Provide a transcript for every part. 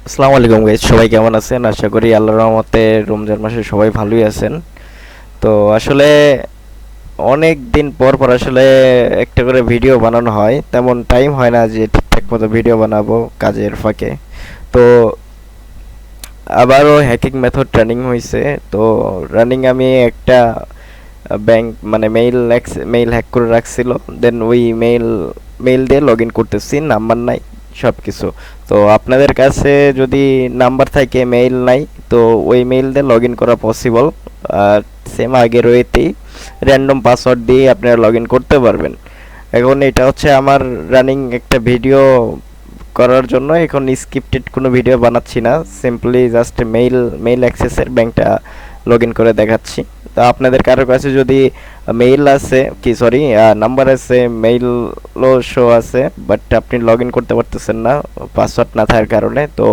আসসালামু আলাইকুম গাইস, সবাই কেমন আছেন? আশা করি আল্লাহর রহমতে রমজান মাসে সবাই ভালোই আছেন। তো আসলে অনেক দিন পর পর আসলে একটা করে ভিডিও বানানো হয়, তেমন টাইম হয় না যে ঠিকঠাক মতো ভিডিও বানাবো কাজের ফাঁকে। তো আবারও হ্যাকিং মেথড রানিং হয়েছে। তো রানিং আমি একটা ব্যাংক মানে মেইল হ্যাক করে রাখছিল, দেন ওই মেইল দিয়ে লগ ইন করতেছি, নাম্বার নাই সব কিছু। তো আপনাদের কাছে যদি নাম্বার থাকে মেইল নাই, তো ওই মেইল দিয়ে লগ ইন করা পসিবল। আর সেম আগের ওয়েতেই র্যান্ডম পাসওয়ার্ড দিয়ে আপনারা লগ ইন করতে পারবেন। এখন এটা হচ্ছে আমার রানিং একটা ভিডিও করার জন্য, এখন স্ক্রিপ্টেড কোনো ভিডিও বানাচ্ছি না, সিম্পলি জাস্ট মেইল অ্যাক্সেসের ব্যাংকটা লগ ইন করে দেখাচ্ছি। তো আপনাদের কারোর কাছে যদি মেইল আছে কি সরি নাম্বার আছে, মেইলও শো আছে, বাট আপনি লগ ইন করতে পারতেছেন না পাসওয়ার্ড না থাকার কারণে, তো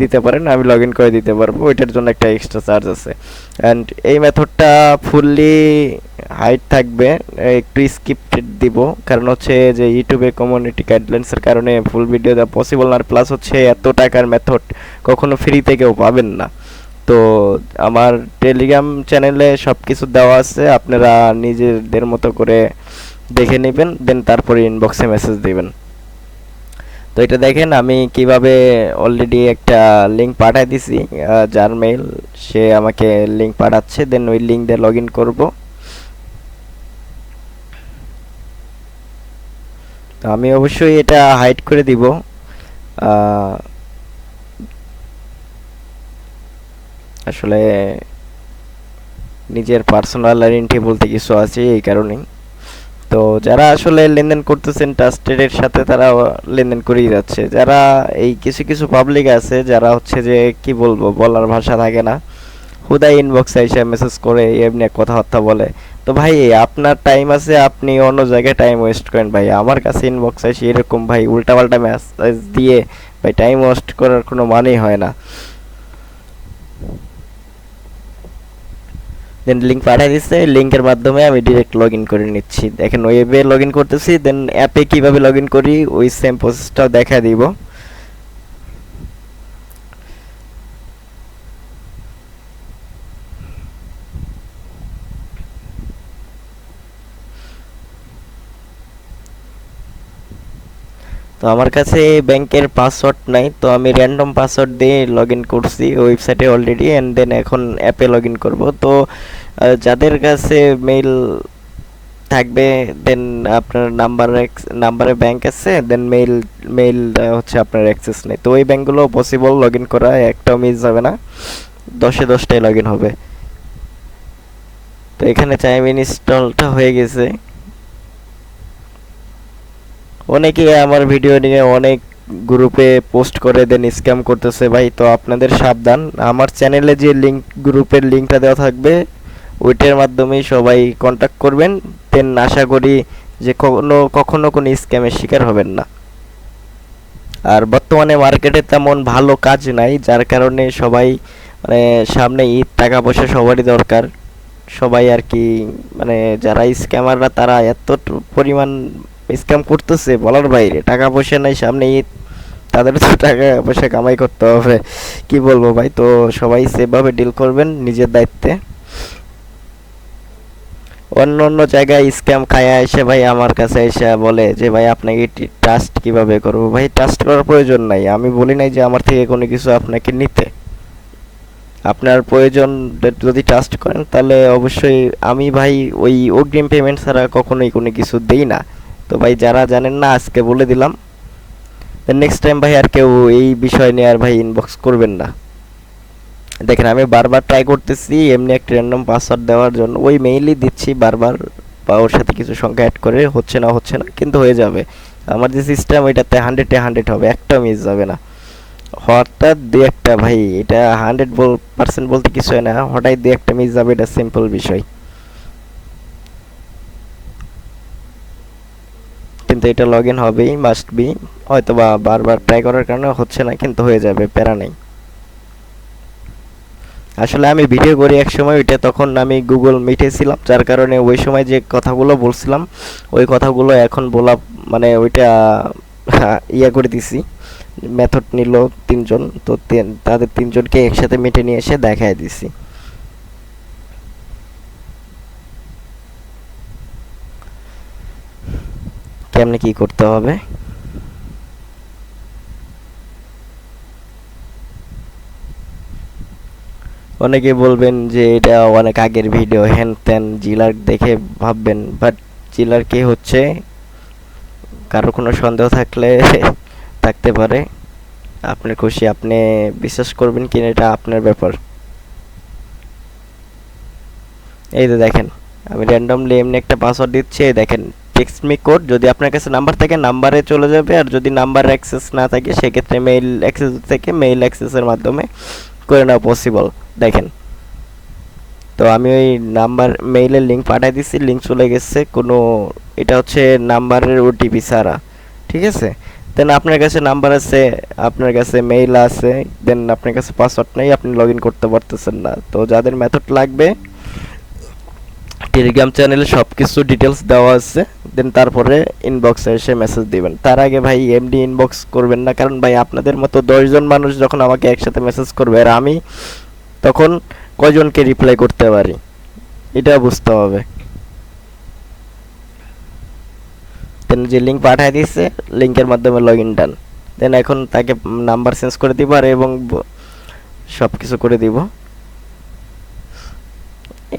দিতে পারেন, আমি লগ ইন করে দিতে পারবো। ওইটার জন্য একটা এক্সট্রা চার্জ আছে। অ্যান্ড এই মেথডটা ফুললি হাইড থাকবে, একটু স্ক্রিপ্টেড দিব, কারণ হচ্ছে যে ইউটিউবে কমিউনিটি গাইডলাইন্সের কারণে ফুল ভিডিও দেওয়া পসিবল না। প্লাস হচ্ছে এত টাকার মেথড কখনো ফ্রিতে কেউ পাবেন না। তো আমার টেলিগ্রাম চ্যানেলে সব কিছু দেওয়া আছে, আপনারা নিজেদের মতো করে দেখে নেবেন, দেন তারপরে ইনবক্সে মেসেজ দিবেন। তো এটা দেখেন আমি কিভাবে অলরেডি একটা লিঙ্ক পাঠিয়ে দিছি, যার মেইল সে আমাকে লিঙ্ক পাঠাচ্ছে, দেন ওই লিঙ্ক দিয়ে লগ ইন করবো। তো আমি অবশ্যই এটা হাইড করে দিব। আসলে নিজের পার্সোনাল আইডেন্টি বলতে কিছু আছে, এই কারণেই। তো যারা আসলে লেনদেন করতেছেন ট্রাস্টেডের সাথে, তারা লেনদেন করেই যাচ্ছে। যারা এই কিছু কিছু পাবলিক আছে যারা হচ্ছে যে কি বলবো, বলার ভাষা থাকে না, হুদাই ইনবক্সে এসে মেসেজ করে এমনি কথাবার্তা বলে। তো ভাই আপনার টাইম আছে, আপনি অন্য জায়গায় টাইম ওয়েস্ট করেন ভাই, আমার কাছে ইনবক্সে এসে এরকম ভাই উল্টাপাল্টা মেসেজ দিয়ে ভাই টাইম ওয়েস্ট করার কোনো মানেই হয় না। দেন লিঙ্ক পাঠিয়ে দিচ্ছে, লিঙ্কের মাধ্যমে আমি ডিরেক্ট লগ ইন করে নিচ্ছি। দেখেন ওয়েবে লগ ইন করতেছি, দেন অ্যাপে কীভাবে লগ ইন করি ওই সেম প্রসেসটাও দেখা দিব। তো আমার কাছে ব্যাংকের পাসওয়ার্ড নাই, তো আমি র্যান্ডম পাসওয়ার্ড দিয়ে লগ ইন করছি ওয়েবসাইটে অলরেডি, অ্যান্ড দেন এখন অ্যাপে লগ ইন করবো। তো যাদের কাছে মেইল থাকবে, দেন আপনার নাম্বারে ব্যাংক আছে, দেন মেইল হচ্ছে আপনার অ্যাক্সেস নেই, তো ওই ব্যাংকগুলো পসিবল লগ ইন করা, একটাও মিস যাবে না, 10-10টাই লগ ইন হবে। তো এখানে টাইম ইনস্টলটা হয়ে গেছে। অনেকে আমার ভিডিও নিয়ে অনেক গ্রুপে পোস্ট করে দেন স্ক্যাম করতেছে ভাই, তো আপনাদের সাবধান। আমার চ্যানেলে যে গ্রুপের লিঙ্কটা দেওয়া থাকবে ওইটার মাধ্যমেই সবাই কন্ট্যাক্ট করবেন, দেন আশা করি যে কখনো কোনো স্ক্যামের শিকার হবেন না। আর বর্তমানে মার্কেটে তেমন ভালো কাজ নাই, যার কারণে সবাই মানে সামনে ঈদ, টাকা পয়সা সবারই দরকার, সবাই আর কি মানে যারা স্ক্যামাররা তারা এত পরিমাণ স্ক্যাম করতেছে বলার বাইরে। টাকা পয়সা নাই, সামনে ঈদ, তাদের তো টাকা পয়সা কামাই করতে হবে, কি বলবো ভাই। তো সবাই সেভাবে ডিল করবেন নিজের দায়িত্বে। অন্য অন্য জায়গায় স্ক্যাম খায়া এসে ভাই আমার কাছে এসে বলে যে ভাই আপনাকে ট্রাস্ট কিভাবে করবো। ভাই ট্রাস্ট করার প্রয়োজন নাই, আমি বলি নাই যে আমার থেকে কোনো কিছু আপনাকে নিতে। আপনার প্রয়োজন যদি ট্রাস্ট করেন তাহলে অবশ্যই আমি ভাই ওই অগ্রিম পেমেন্ট ছাড়া কখনোই কোনো কিছু দেই না। তো ভাই যারা জানেন না আজকে বলে দিলাম, নেক্সট টাইম ভাই আর কেউ এই বিষয় নিয়ে আর ভাই ইনবক্স করবেন না। দেখেন আমি বারবার ট্রাই করতেছি এমনি একটা র্যান্ডম পাসওয়ার্ড দেওয়ার জন্য, ওই মেইলই দিচ্ছি বারবার, বা ওর সাথে কিছু সংখ্যা অ্যাড করে, হচ্ছে না কিন্তু হয়ে যাবে। আমার যে সিস্টেম ওইটাতে 100-100 হবে, একটা মিস যাবে না। হঠাৎ দু একটা ভাই, এটা 100% বলতে কিছু হয় না, হঠাৎ দু একটা মিস যাবে, এটা সিম্পল বিষয়। কিন্তু এটা লগ ইন হবেই, মাস্ট বি। হয়তো বা বারবার ট্রাই করার কারণে হচ্ছে না, কিন্তু হয়ে যাবে, প্যারা নেই। আসলে আমি ভিডিও করি এক সময়, ওইটা তখন আমি গুগল মিটে ছিলাম, যার কারণে ওই সময় যে কথাগুলো বলছিলাম ওই কথাগুলো এখন বলা মানে ওইটা ইয়া করে দিছি। মেথড নিল তিনজন, তো তাদের তিনজনকে একসাথে মিটে নিয়ে এসে দেখায় দিছি। কেমনে কি করতে হবে। অনেকে বলবেন যে এটা অনেক আগের ভিডিও, হ্যান ত্যান, জিলার দেখে ভাববেন, বাট জিলার কে হচ্ছে, কারো কোনো সন্দেহ থাকলে থাকতে পারে, আপনার খুশি, আপনি বিশ্বাস করবেন কিনা এটা আপনার ব্যাপার। এই যে দেখেন আমি র্যান্ডমলি এমনি একটা পাসওয়ার্ড দিচ্ছি, এই দেখেন টেক্সট মি কোড, যদি আপনার কাছে নাম্বার থাকে নাম্বারে চলে যাবে, আর যদি নাম্বার অ্যাক্সেস না থাকে সেক্ষেত্রে মেইল অ্যাক্সেস থেকে মেইল অ্যাক্সেসের মাধ্যমে করে নেওয়া পসিবল। দেখেন, তো আমি ওই নাম্বার মেইলের লিঙ্ক পাঠিয়ে দিচ্ছি, লিঙ্ক চলে গেছে, কোনো এটা হচ্ছে নাম্বারের ওটিপি ছাড়া, ঠিক আছে। দেন আপনার কাছে নাম্বার আছে, আপনার কাছে মেইল আছে, দেন আপনার কাছে পাসওয়ার্ড নেই, আপনি লগ ইন করতে পারতেছেন না। তো যাদের মেথড লাগবে, টেলিগ্রাম চ্যানেলে সব কিছু ডিটেলস দেওয়া আছে, দেন তারপরে ইনবক্সে এসে মেসেজ দিবেন। তার আগে ভাই এমডি ইনবক্স করবেন না, কারণ ভাই আপনাদের মতো 10জন মানুষ যখন আমাকে একসাথে মেসেজ করবে, আর আমি তখন কয়জনকে রিপ্লাই করতে পারি এটা বুঝতে হবে। দেন যে লিঙ্ক পাঠিয়ে দিয়েছে, লিঙ্কের মাধ্যমে লগ ইন ডান। দেন এখন তাকে নাম্বার চেঞ্জ করে দিব আর এবং সব কিছু করে দিব।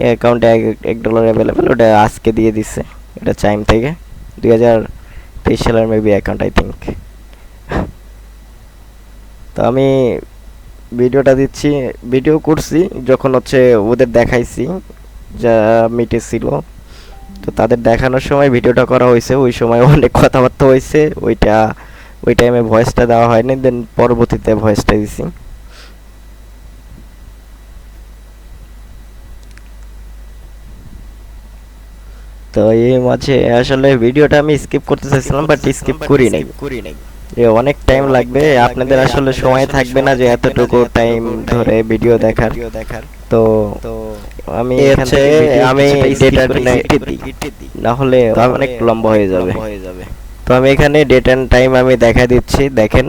অ্যাকাউন্টে $1 অ্যাভেলেবেল, ওটা আজকে দিয়ে দিচ্ছে, এটা চাইম থেকে 2023 সালের মেবি অ্যাকাউন্ট আই থিঙ্ক। তো আমি ভিডিওটা দিচ্ছি, ভিডিও করছি যখন হচ্ছে ওদের দেখাইছি যা মিটেছিল, তো তাদের দেখানোর সময় ভিডিওটা করা হয়েছে, ওই সময় অনেক কথাবার্তা হয়েছে, ওই টাইমে ভয়েসটা দেওয়া হয়নি, দেন পরবর্তীতে ভয়েসটা দিছি। তো এই মাঝে আসলে ভিডিওটা আমি স্কিপ করতে চাইছিলাম, বাট স্কিপ করি নাই, অনেক টাইম লাগবে, আপনাদের আসলে সময় থাকবে না যে এতটুকু টাইম ধরে ভিডিও দেখার। তো আমি হচ্ছে আমি ডেটা না হলে অনেক লম্বা হয়ে যাবে। তো আমি এখানে ডেট অ্যান্ড টাইম আমি দেখা দিচ্ছি, দেখেন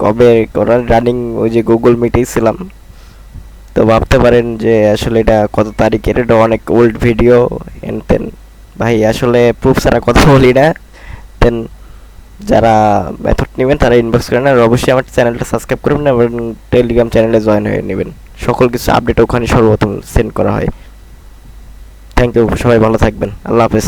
কবে করার রানিং, ওই যে গুগল মিটেই ছিলাম। তো ভাবতে পারেন যে আসলে এটা কত তারিখের, এটা অনেক ওল্ড ভিডিও এন্ড দেন ভাই আসলে প্রুফ ছাড়া কথা বলি না। দেন যারা মেথড নেবেন তারা ইনবক্স করেন, আর অবশ্যই আমার চ্যানেলটা সাবস্ক্রাইব করবেন এবং টেলিগ্রাম চ্যানেলে জয়েন হয়ে নেবেন, সকল কিছু আপডেট ওখানে সর্বপ্রথম সেন্ড করা হয়। থ্যাংক ইউ, সবাই ভালো থাকবেন, আল্লাহ হাফেজ।